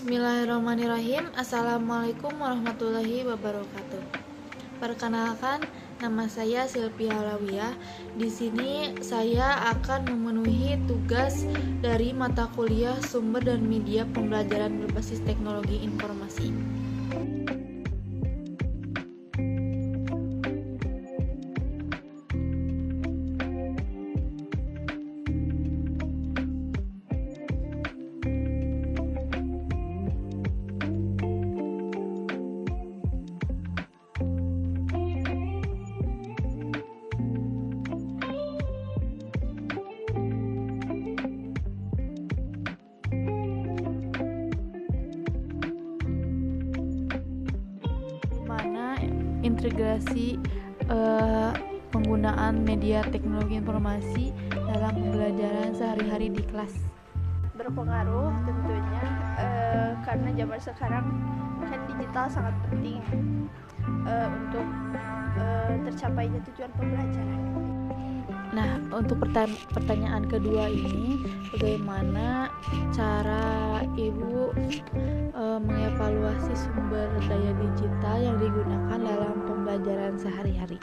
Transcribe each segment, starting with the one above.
Bismillahirrahmanirrahim. Assalamualaikum warahmatullahi wabarakatuh. Perkenalkan, nama saya Silvia Lawiyah. Di sini saya akan memenuhi tugas dari mata kuliah Sumber dan Media Pembelajaran Berbasis Teknologi Informasi. Mana integrasi penggunaan media teknologi informasi dalam pembelajaran sehari-hari di kelas. Berpengaruh tentunya karena zaman sekarang kan digital sangat penting untuk tercapainya tujuan pembelajaran. Nah, untuk pertanyaan kedua ini, bagaimana cara Ibu mengevaluasi sumber daya digital yang digunakan dalam pembelajaran sehari-hari?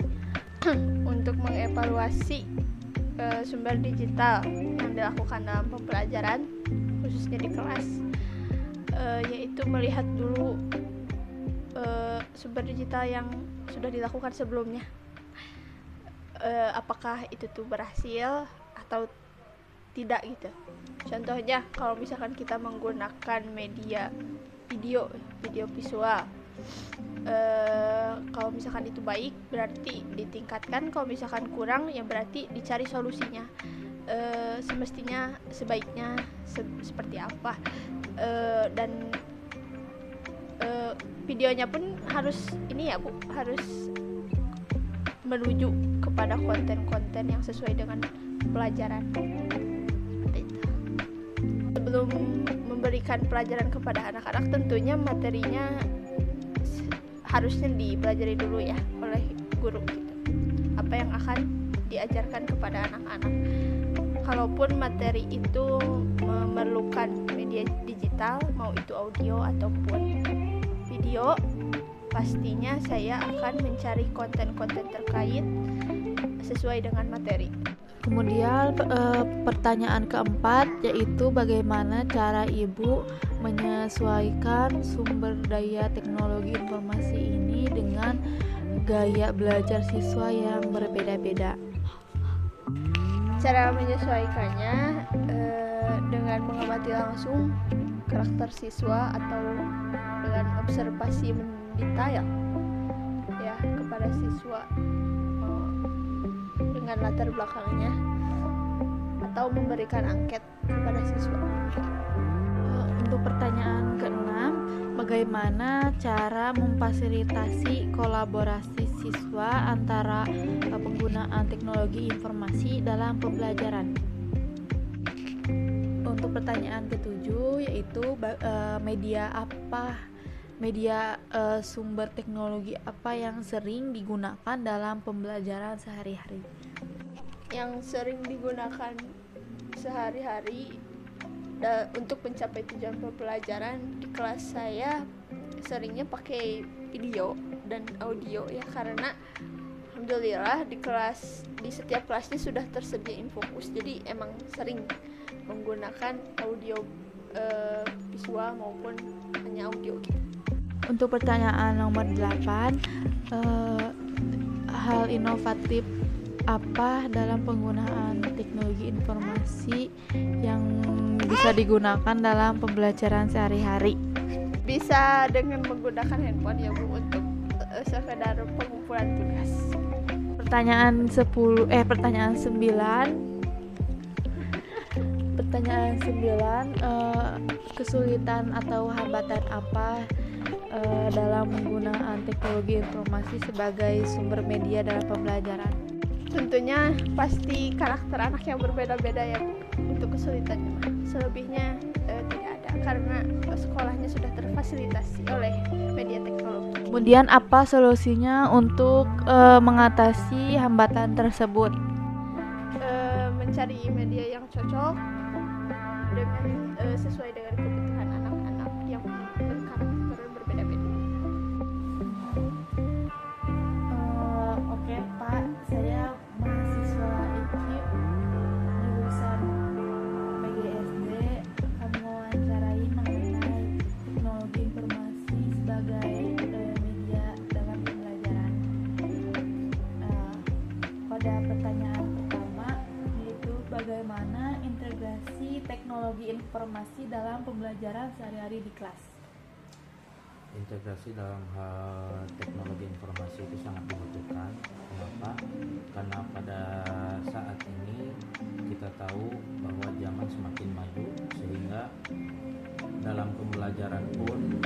Untuk mengevaluasi sumber digital yang dilakukan dalam pembelajaran, khususnya di kelas, yaitu melihat dulu sumber digital yang sudah dilakukan sebelumnya. Apakah itu tuh berhasil atau tidak gitu. Contohnya kalau misalkan kita menggunakan media video visual, kalau misalkan itu baik berarti ditingkatkan, kalau misalkan kurang ya berarti dicari solusinya. Semestinya sebaiknya seperti apa, dan videonya pun harus ini ya Bu, harus menuju kepada konten-konten yang sesuai dengan pelajaran. Sebelum memberikan pelajaran kepada anak-anak, tentunya materinya harusnya dipelajari dulu ya oleh guru gitu. Apa yang akan diajarkan kepada anak-anak. Kalaupun materi itu memerlukan media digital, mau itu audio ataupun video, pastinya saya akan mencari konten-konten terkait sesuai dengan materi. Kemudian pertanyaan keempat, yaitu bagaimana cara Ibu menyesuaikan sumber daya teknologi informasi ini dengan gaya belajar siswa yang berbeda-beda. Cara menyesuaikannya dengan mengamati langsung karakter siswa atau dengan observasi detail ya kepada siswa dengan latar belakangnya, atau memberikan angket kepada siswa. Untuk pertanyaan keenam, bagaimana cara memfasilitasi kolaborasi siswa antara penggunaan teknologi informasi dalam pembelajaran? Untuk pertanyaan ketujuh, yaitu media sumber teknologi apa yang sering digunakan dalam pembelajaran sehari-hari? Yang sering digunakan sehari-hari untuk mencapai tujuan pembelajaran di kelas saya, seringnya pakai video dan audio ya, karena alhamdulillah di setiap kelasnya sudah tersedia Infokus, jadi emang sering menggunakan audio visual maupun hanya audio gitu. Untuk pertanyaan nomor 8, hal inovatif apa dalam penggunaan teknologi informasi yang bisa digunakan dalam pembelajaran sehari-hari? Bisa dengan menggunakan handphone ya Bu, untuk sekedar pengumpulan tugas. Pertanyaan 9, kesulitan atau hambatan apa dalam penggunaan teknologi informasi sebagai sumber media dalam pembelajaran? Tentunya pasti karakter anak yang berbeda-beda ya Bu, untuk kesulitannya. Selebihnya tidak ada, karena sekolahnya sudah terfasilitasi oleh media teknologi. Kemudian apa solusinya untuk mengatasi hambatan tersebut? Mencari media yang cocok dengan sesuai dengan kebutuhan anak-anak, yang informasi dalam pembelajaran sehari-hari di kelas? Integrasi dalam hal teknologi informasi itu sangat dibutuhkan. Kenapa? Karena pada saat ini kita tahu bahwa zaman semakin maju, sehingga dalam pembelajaran pun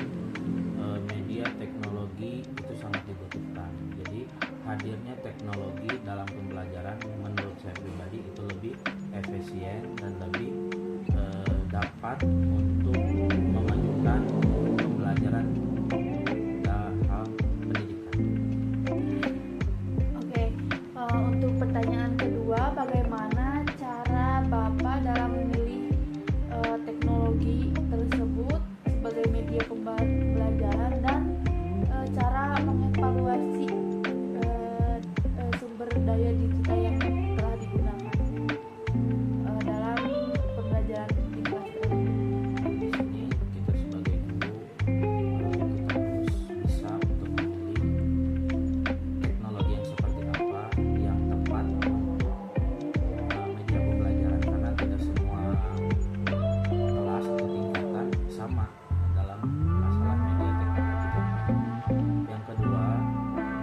media teknologi itu sangat dibutuhkan. Jadi hadirnya teknologi dalam pembelajaran menurut saya pribadi itu lebih efisien dan lebih dapat untuk memajukan pembelajaran dalam hal pendidikan. Oke, untuk pertanyaan kedua, bagaimana cara Bapak dalam memilih teknologi tersebut sebagai media pembelajaran dan cara mengevaluasi sumber daya digital yang telah digunakan dalam pembelajaran di kelas tersebut? Di sini kita sebagai guru kita harus bisa untuk memilih teknologi yang seperti apa yang tepat untuk media pembelajaran, karena tidak semua kelas atau tingkatan sama dalam masalah media teknologi. Yang kedua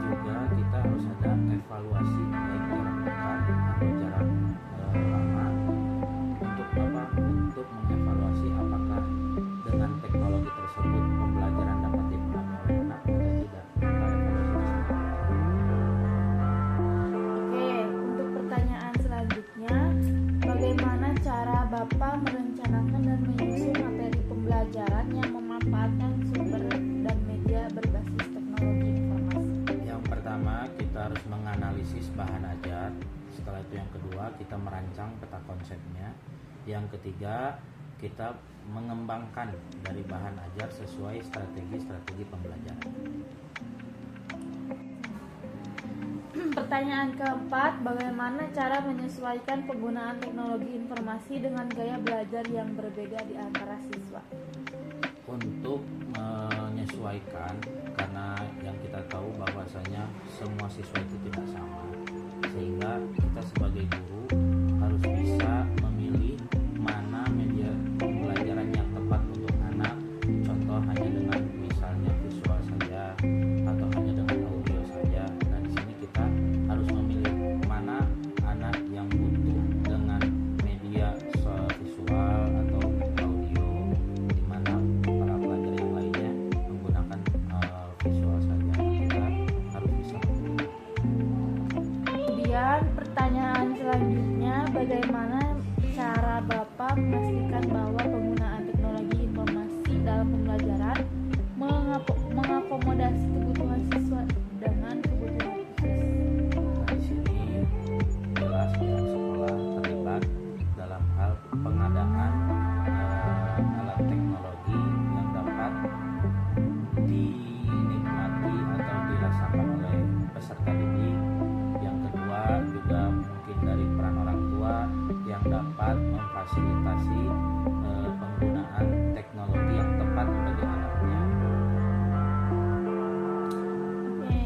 juga kita harus ada evaluasi baik jarak dekat atau jarak lama. Untuk apa? Untuk mengevaluasi apakah dengan teknologi tersebut pembelajaran dapat dipahami oleh anak atau tidak. Maka evaluasi tersebut. Oke, untuk pertanyaan selanjutnya, bagaimana cara Bapak merencanakan dan menyusun materi pembelajaran yang memanfaatkan sumber dan media berbasis teknologi informasi? Yang pertama kita harus menganalisis bahan ajar. Setelah itu yang kedua kita merancang peta konsepnya. Yang ketiga kita mengembangkan dari bahan ajar sesuai strategi pembelajaran. Pertanyaan keempat, bagaimana cara menyesuaikan penggunaan teknologi informasi dengan gaya belajar yang berbeda di antara siswa? Untuk menyesuaikan, karena yang kita tahu bahwasanya semua siswa itu tidak sama, sehingga kita sebagai guru harus bisa memilih mana media pembelajaran yang tepat untuk anak. Contoh hanya dengan misalnya visual saja atau hanya dengan audio saja. Nah di sini kita harus memilih mana anak yang butuh dengan media visual atau audio, di mana para pelajar yang lainnya menggunakan visual saja. Kita harus bisa memilih. Kemudian pertanyaan selanjutnya, bagaimana cara Bapak memastikan bahwa penggunaan teknologi informasi dalam pembelajaran mengakomodasi kebutuhan siswa dengan kebutuhan khusus? Nah, di sini jelas pihak sekolah terlibat dalam hal pengadaan alat teknologi yang dapat dinikmati atau dirasakan oleh peserta didik. Yang kedua juga mungkin dari peran orang tua yang dapat memfasilitasi penggunaan teknologi yang tepat bagi anaknya. Oke,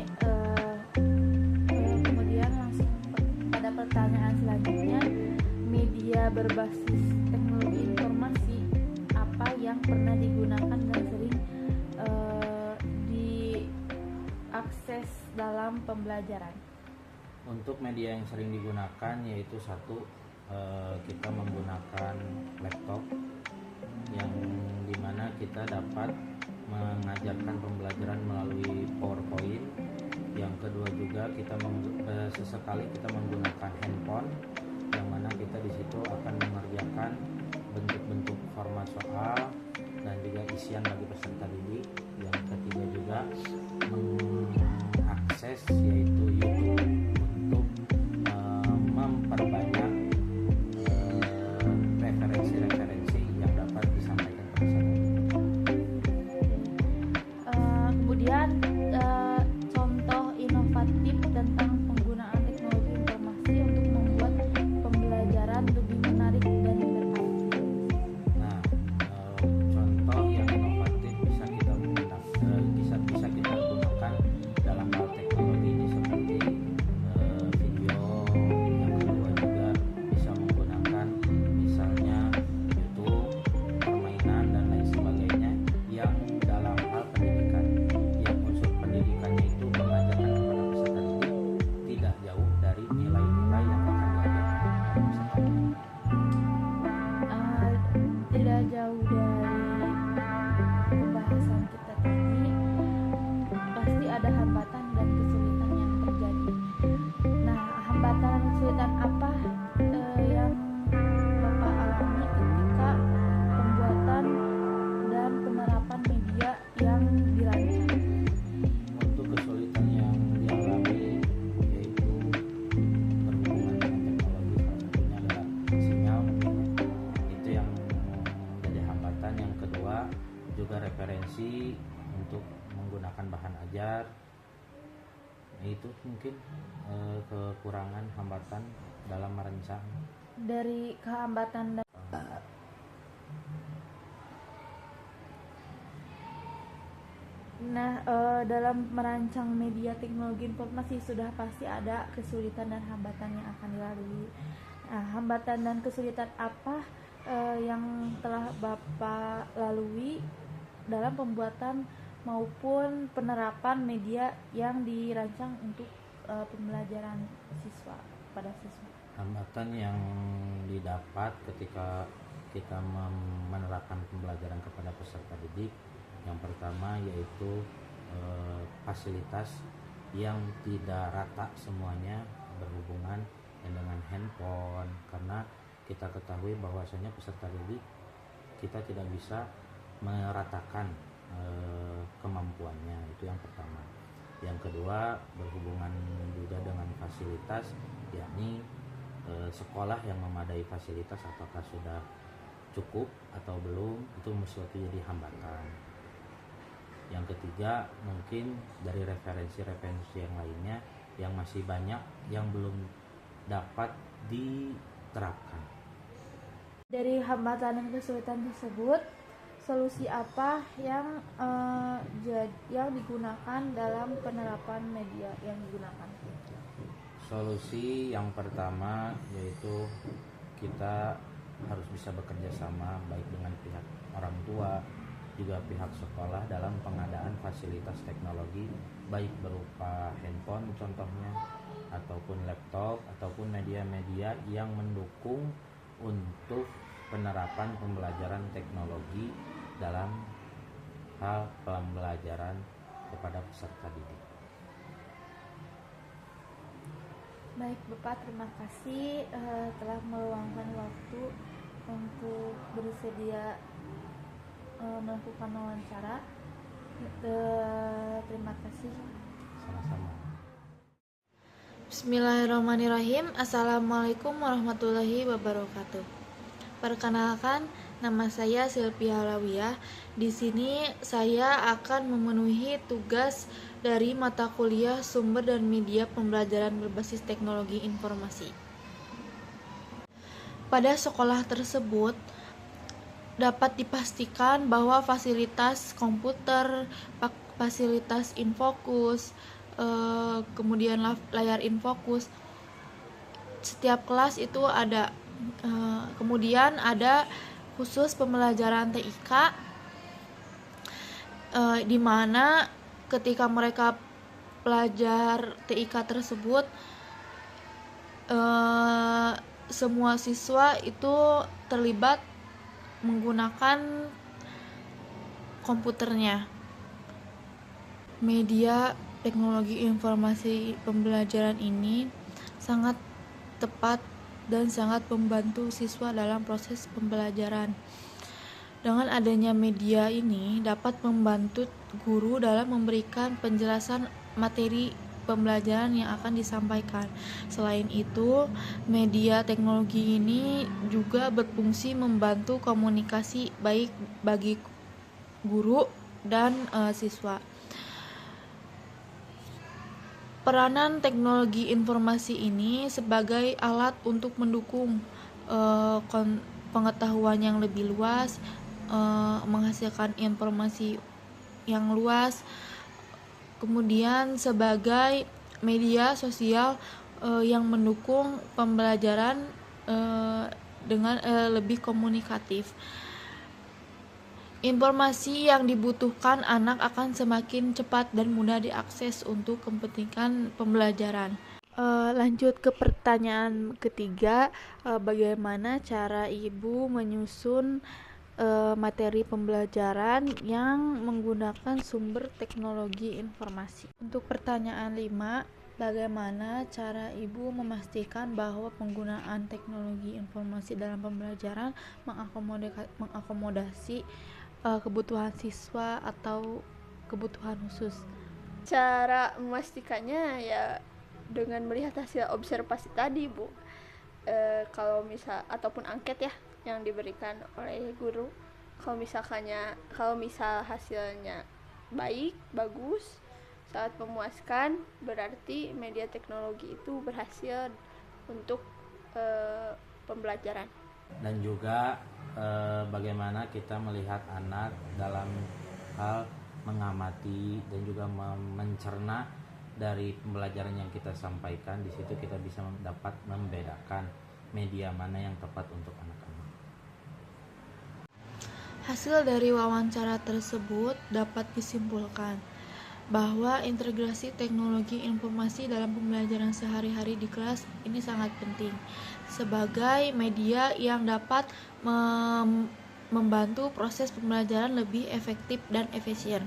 kemudian langsung pada pertanyaan selanjutnya, media berbasis teknologi informasi apa yang pernah digunakan dan sering diakses dalam pembelajaran? Untuk media yang sering digunakan yaitu satu, kita menggunakan laptop yang dimana kita dapat mengajarkan pembelajaran melalui PowerPoint. Yang kedua juga kita sesekali kita menggunakan handphone, yang mana kita di situ akan mengerjakan bentuk-bentuk format soal dan juga isian bagi peserta didik. Yang ketiga juga mengakses yaitu YouTube untuk memperbanyak referensi-referensi yang dapat disampaikan ke peserta didik. Kemudian contoh inovatif tentang penggunaan teknologi informasi untuk membuat pembelajaran lebih menarik dan berarti. Nah, contoh yang inovatif bisa kita komunikasi untuk menggunakan bahan ajar. Itu mungkin kekurangan hambatan dalam merancang. Dari kehambatan dalam merancang media teknologi informasi sudah pasti ada kesulitan dan hambatan yang akan dilalui. Nah, hambatan dan kesulitan apa yang telah Bapak lalui dalam pembuatan maupun penerapan media yang dirancang untuk pembelajaran siswa pada siswa? Hambatan yang didapat ketika kita menerapkan pembelajaran kepada peserta didik, yang pertama yaitu fasilitas yang tidak rata semuanya berhubungan dengan handphone, karena kita ketahui bahwasanya peserta didik kita tidak bisa meratakan kemampuannya. Itu yang pertama. Yang kedua berhubungan juga dengan fasilitas, yakni sekolah yang memadai fasilitas apakah sudah cukup atau belum, itu suatu jadi hambatan. Yang ketiga mungkin dari referensi-referensi yang lainnya yang masih banyak yang belum dapat diterapkan. Dari hambatan dan kesulitan tersebut, solusi apa yang digunakan dalam penerapan media yang digunakan? Solusi yang pertama yaitu kita harus bisa bekerja sama baik dengan pihak orang tua juga pihak sekolah dalam pengadaan fasilitas teknologi, baik berupa handphone contohnya, ataupun laptop, ataupun media-media yang mendukung untuk penerapan pembelajaran teknologi dalam hal pembelajaran kepada peserta didik. Baik Bapak, terima kasih telah meluangkan waktu untuk bersedia melakukan wawancara. Terima kasih. Sama-sama. Bismillahirrahmanirrahim. Assalamualaikum warahmatullahi wabarakatuh. Perkenalkan, nama saya Sylvia Halawiyah. Di sini saya akan memenuhi tugas dari mata kuliah Sumber dan Media Pembelajaran Berbasis Teknologi Informasi. Pada sekolah tersebut dapat dipastikan bahwa fasilitas komputer, fasilitas infokus, kemudian layar infokus, setiap kelas itu ada. Kemudian ada khusus pembelajaran TIK, di mana ketika mereka belajar TIK tersebut, semua siswa itu terlibat menggunakan komputernya. Media teknologi informasi pembelajaran ini sangat tepat dan sangat membantu siswa dalam proses pembelajaran. Dengan adanya media ini dapat membantu guru dalam memberikan penjelasan materi pembelajaran yang akan disampaikan. Selain itu, media teknologi ini juga berfungsi membantu komunikasi baik bagi guru dan siswa. Peranan teknologi informasi ini sebagai alat untuk mendukung pengetahuan yang lebih luas, menghasilkan informasi yang luas, kemudian sebagai media sosial yang mendukung pembelajaran dengan lebih komunikatif. Informasi yang dibutuhkan anak akan semakin cepat dan mudah diakses untuk kepentingan pembelajaran. Lanjut ke pertanyaan ketiga, bagaimana cara ibu menyusun materi pembelajaran yang menggunakan sumber teknologi informasi? Untuk pertanyaan 5, bagaimana cara ibu memastikan bahwa penggunaan teknologi informasi dalam pembelajaran mengakomodasi kebutuhan siswa atau kebutuhan khusus? Cara memastikannya ya dengan melihat hasil observasi tadi, Bu. Kalau misal ataupun angket ya yang diberikan oleh guru, Kalau misal hasilnya baik, bagus, sangat memuaskan, berarti media teknologi itu berhasil untuk pembelajaran. Dan juga bagaimana kita melihat anak dalam hal mengamati dan juga mencerna dari pembelajaran yang kita sampaikan. Di situ kita bisa dapat membedakan media mana yang tepat untuk anak-anak. Hasil dari wawancara tersebut dapat disimpulkan bahwa integrasi teknologi informasi dalam pembelajaran sehari-hari di kelas ini sangat penting sebagai media yang dapat membantu proses pembelajaran lebih efektif dan efisien.